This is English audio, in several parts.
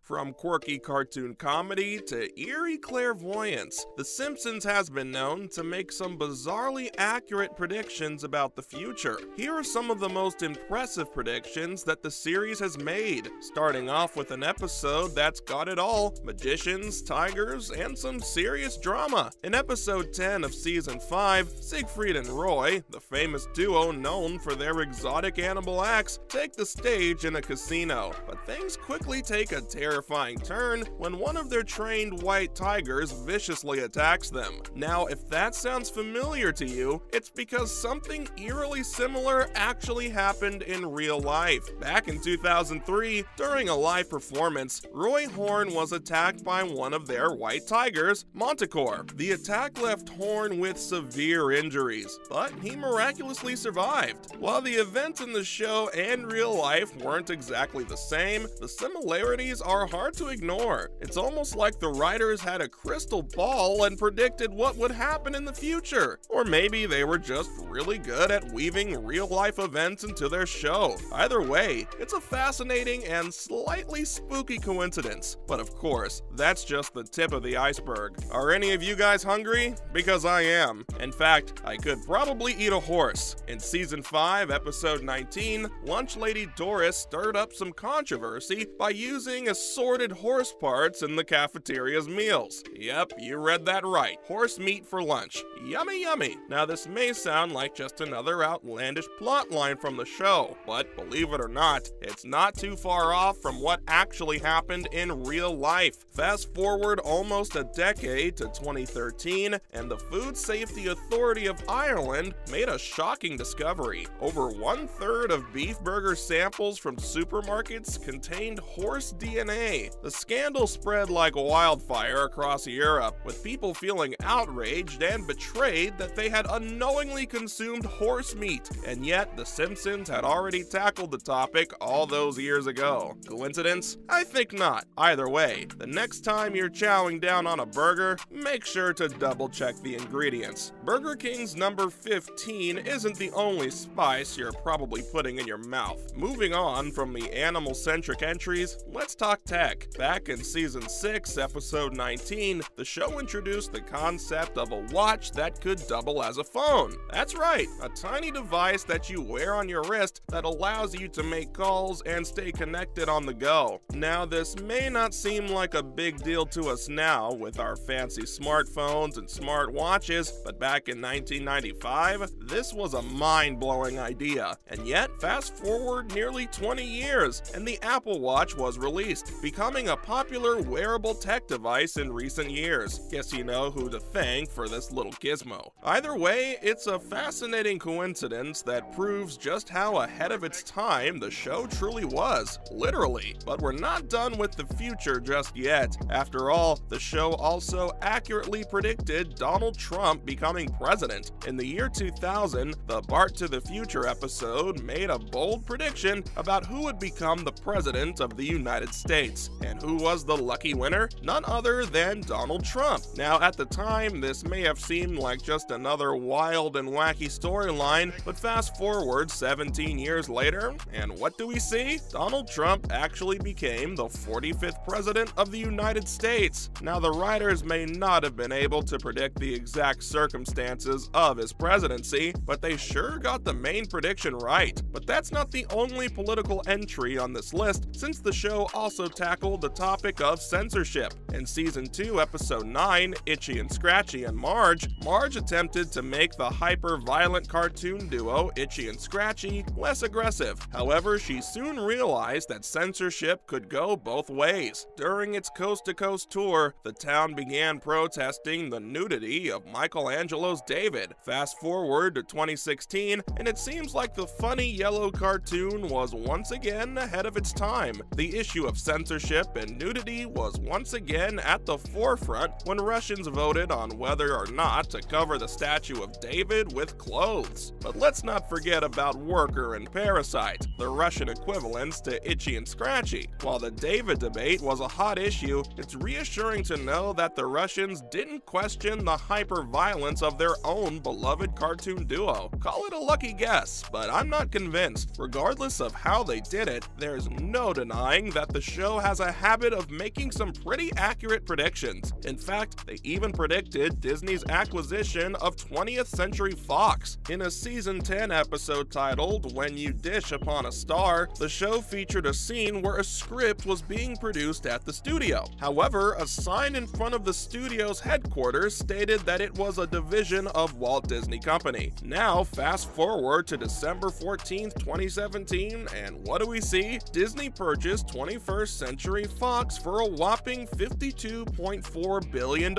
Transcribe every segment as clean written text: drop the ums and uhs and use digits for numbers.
From quirky cartoon comedy to eerie clairvoyance, The Simpsons has been known to make some bizarrely accurate predictions about the future. Here are some of the most impressive predictions that the series has made, starting off with an episode that's got it all: magicians, tigers, and some serious drama. In episode 10 of season 5, Siegfried and Roy, the famous duo known for their exotic animal acts, take the stage in a casino. But things quickly take a terrifying turn when one of their trained white tigers viciously attacks them. Now, if that sounds familiar to you, it's because something eerily similar actually happened in real life. Back in 2003, during a live performance, Roy Horn was attacked by one of their white tigers, Manticore. The attack left Horn with severe injuries, but he miraculously survived. While the events in the show and real life weren't exactly the same, the similarities are hard to ignore. It's almost like the writers had a crystal ball and predicted what would happen in the future. Or maybe they were just really good at weaving real-life events into their show. Either way, it's a fascinating and slightly spooky coincidence. But of course, that's just the tip of the iceberg. Are any of you guys hungry? Because I am. In fact, I could probably eat a horse. In season 5, episode 19, lunch lady Doris stirred up some controversy by using assorted horse parts in the cafeteria's meals. Yep, you read that right. Horse meat for lunch. Yummy, yummy. Now, this may sound like just another outlandish plotline from the show, but believe it or not, it's not too far off from what actually happened in real life. Fast forward almost a decade to 2013, and the Food Safety Authority of Ireland made a shocking discovery. Over 1/3 of beef burger samples from supermarkets contained horse DNA. The scandal spread like wildfire across Europe, with people feeling outraged and betrayed that they had unknowingly consumed horse meat. And yet, The Simpsons had already tackled the topic all those years ago. Coincidence? I think not. Either way, the next time you're chowing down on a burger, make sure to double check the ingredients. Burger King's number 15 isn't the only spice you're probably putting in your mouth. Moving on from the animal-centric entries, let's talk tech. Back in season 6, episode 19, the show introduced the concept of a watch that could double as a phone. That's right, a tiny device that you wear on your wrist that allows you to make calls and stay connected on the go. Now, this may not seem like a big deal to us now with our fancy smartphones and smart watches, but back in 1995, this was a mind-blowing idea. And yet, fast forward nearly 20 years, and the Apple Watch was released, becoming a popular wearable tech device in recent years. Guess you know who to thank for this little gizmo. Either way, it's a fascinating coincidence that proves just how ahead of its time the show truly was, literally. But we're not done with the future just yet. After all, the show also accurately predicted Donald Trump becoming president. In the year 2000, the Bart to the Future episode made a bold prediction about who would become the president of the United States. And who was the lucky winner? None other than Donald Trump. Now, at the time, this may have seemed like just another wild and wacky storyline, but fast forward 17 years later, and what do we see? Donald Trump actually became the 45th president of the United States. Now, the writers may not have been able to predict the exact circumstances of his presidency, but they sure got the main prediction right. But that's not the only political entry on this list, since the show also tackled the topic of censorship. In season 2, episode 9, Itchy and Scratchy and Marge attempted to make the hyper-violent cartoon duo Itchy and Scratchy less aggressive. However, she soon realized that censorship could go both ways. During its coast-to-coast tour, the town began protesting the nudity of Michelangelo's David. Fast forward to 2016, and it seems like the funny yellow cartoon was once again ahead of its time. The issue of censorship and nudity was once again at the forefront when Russians voted on whether or not to cover the statue of David with clothes. But let's not forget about Worker and Parasite, the Russian equivalents to Itchy and Scratchy. While the David debate was a hot issue, it's reassuring to know that the Russians didn't question the hyper-violence of their own beloved cartoon duo. Call it a lucky guess, but I'm not convinced. Regardless of how they did it, there's no denying that the show show has a habit of making some pretty accurate predictions. In fact, they even predicted Disney's acquisition of 20th Century Fox. In a season 10 episode titled When You Dish Upon a Star, the show featured a scene where a script was being produced at the studio. However, a sign in front of the studio's headquarters stated that it was a division of Walt Disney Company. Now, fast forward to December 14th, 2017, and what do we see? Disney purchased 21st Century Fox for a whopping $52.4 billion,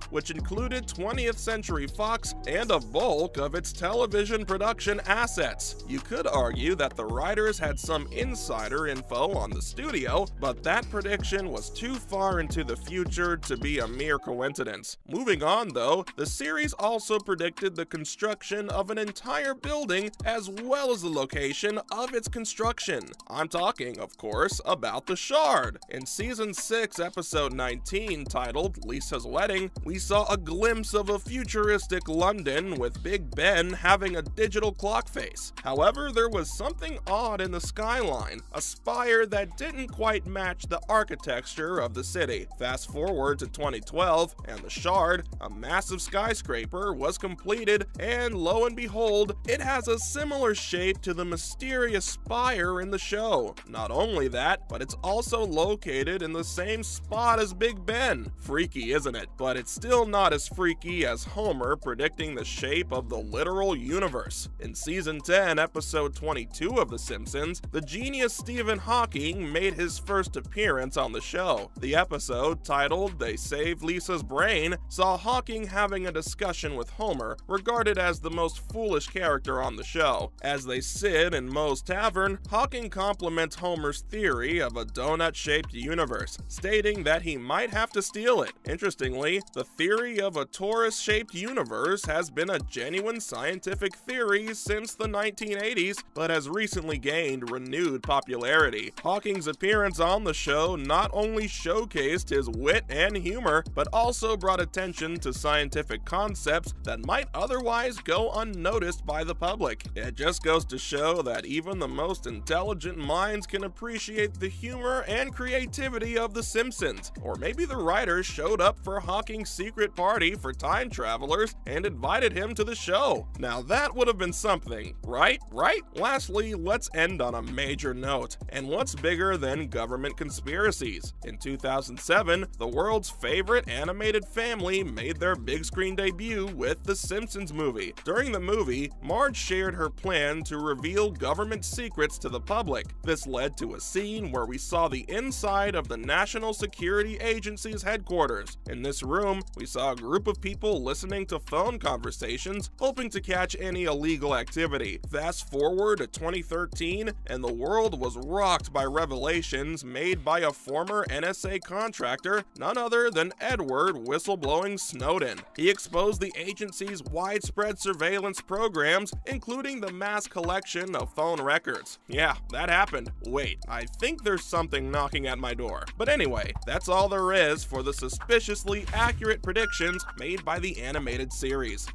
which included 20th Century Fox and a bulk of its television production assets. You could argue that the writers had some insider info on the studio, but that prediction was too far into the future to be a mere coincidence. Moving on though, the series also predicted the construction of an entire building as well as the location of its construction. I'm talking, of course, about The Shard. In Season 6, Episode 19, titled Lisa's Wedding, we saw a glimpse of a futuristic London with Big Ben having a digital clock face. However, there was something odd in the skyline, a spire that didn't quite match the architecture of the city. Fast forward to 2012, and The Shard, a massive skyscraper, was completed, and lo and behold, it has a similar shape to the mysterious spire in the show. Not only that, but it's also located in the same spot as Big Ben. Freaky, isn't it? But it's still not as freaky as Homer predicting the shape of the literal universe. In Season 10, Episode 22 of The Simpsons, the genius Stephen Hawking made his first appearance on the show. The episode, titled They Saved Lisa's Brain, saw Hawking having a discussion with Homer, regarded as the most foolish character on the show. As they sit in Moe's Tavern, Hawking compliments Homer's theory of a donut-shaped universe, stating that he might have to steal it. Interestingly, the theory of a torus-shaped universe has been a genuine scientific theory since the 1980s, but has recently gained renewed popularity. Hawking's appearance on the show not only showcased his wit and humor, but also brought attention to scientific concepts that might otherwise go unnoticed by the public. It just goes to show that even the most intelligent minds can appreciate the humor and creativity of The Simpsons. Or maybe the writers showed up for Hawking's secret party for time travelers and invited him to the show. Now that would have been something, right? Lastly, let's end on a major note. And what's bigger than government conspiracies? In 2007, the world's favorite animated family made their big screen debut with The Simpsons movie. During the movie, Marge shared her plan to reveal government secrets to the public. This led to a scene where we saw the inside of the National Security Agency's headquarters. In this room, we saw a group of people listening to phone conversations, hoping to catch any illegal activity. Fast forward to 2013, and the world was rocked by revelations made by a former NSA contractor, none other than Edward Whistleblowing Snowden. He exposed the agency's widespread surveillance programs, including the mass collection of phone records. Yeah, that happened. Wait, I think there's something knocking at my door. But anyway, that's all there is for the suspiciously accurate predictions made by the animated series.